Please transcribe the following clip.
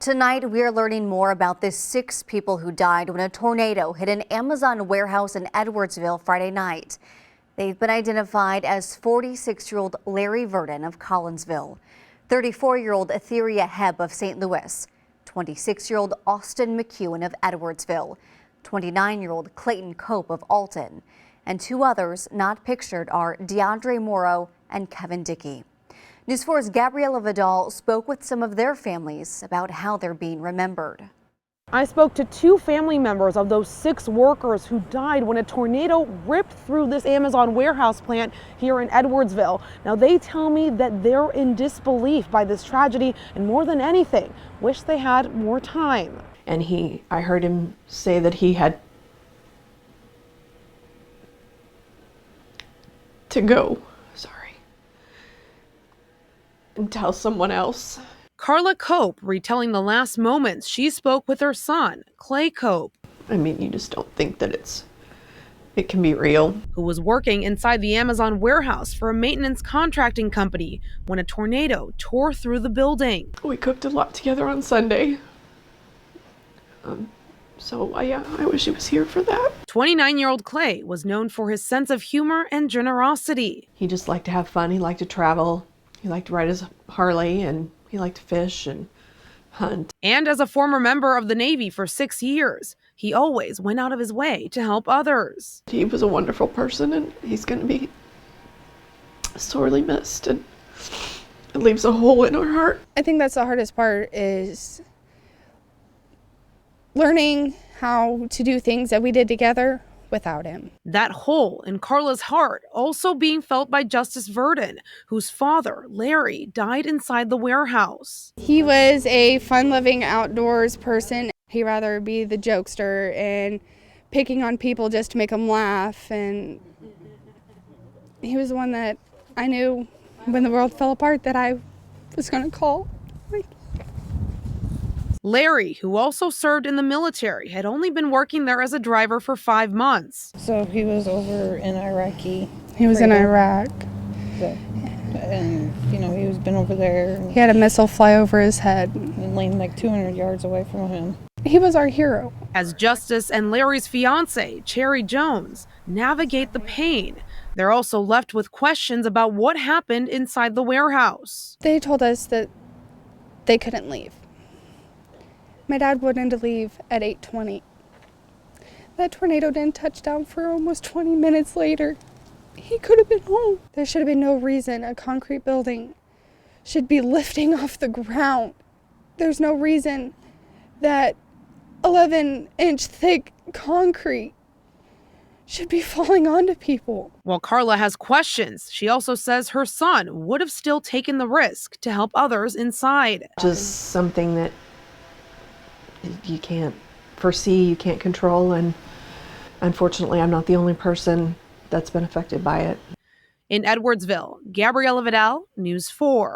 Tonight, we are learning more about the 6 people who died when a tornado hit an Amazon warehouse in Edwardsville Friday night. They've been identified as 46-year-old Larry Verdon of Collinsville, 34-year-old Etheria Hebb of St. Louis, 26-year-old Austin McEwen of Edwardsville, 29-year-old Clayton Cope of Alton, and 2 others not pictured are DeAndre Morrow and Kevin Dickey. News 4's Gabriela Vidal spoke with some of their families about how they're being remembered. I spoke to 2 family members of those 6 workers who died when a tornado ripped through this Amazon warehouse plant here in Edwardsville. Now they tell me that they're in disbelief by this tragedy and more than anything, wish they had more time. And I heard him say that he had to go, and tell someone else. Carla Cope retelling the last moments she spoke with her son, Clay Cope. I mean, you just don't think that it can be real. Who was working inside the Amazon warehouse for a maintenance contracting company when a tornado tore through the building. We cooked a lot together on Sunday. I wish he was here for that. 29-year-old Clay was known for his sense of humor and generosity. He just liked to have fun. He liked to travel. He liked to ride his Harley, and he liked to fish and hunt. And as a former member of the Navy for 6 years, he always went out of his way to help others. He was a wonderful person, and he's going to be sorely missed, and it leaves a hole in our heart. I think that's the hardest part, is learning how to do things that we did together without him. That hole in Carla's heart also being felt by Justice Verdon, whose father, Larry, died inside the warehouse. He was a fun-loving outdoors person. He'd rather be the jokester and picking on people just to make them laugh. And he was the one that I knew when the world fell apart that I was going to call. Larry, who also served in the military, had only been working there as a driver for 5 months. So he was over in Iraqi. He was in Iraq. And, he's been over there. He had a missile fly over his head. And laying like 200 yards away from him. He was our hero. As Justice and Larry's fiancée, Cherry Jones, navigate the pain, they're also left with questions about what happened inside the warehouse. They told us that they couldn't leave. My dad wanted to leave at 8:20. That tornado didn't touch down for almost 20 minutes later. He could have been home. There should have been no reason a concrete building should be lifting off the ground. There's no reason that 11-inch thick concrete should be falling onto people. While Carla has questions, she also says her son would have still taken the risk to help others inside. Just something that you can't foresee, you can't control, and unfortunately I'm not the only person that's been affected by it. In Edwardsville, Gabriela Vidal, News 4.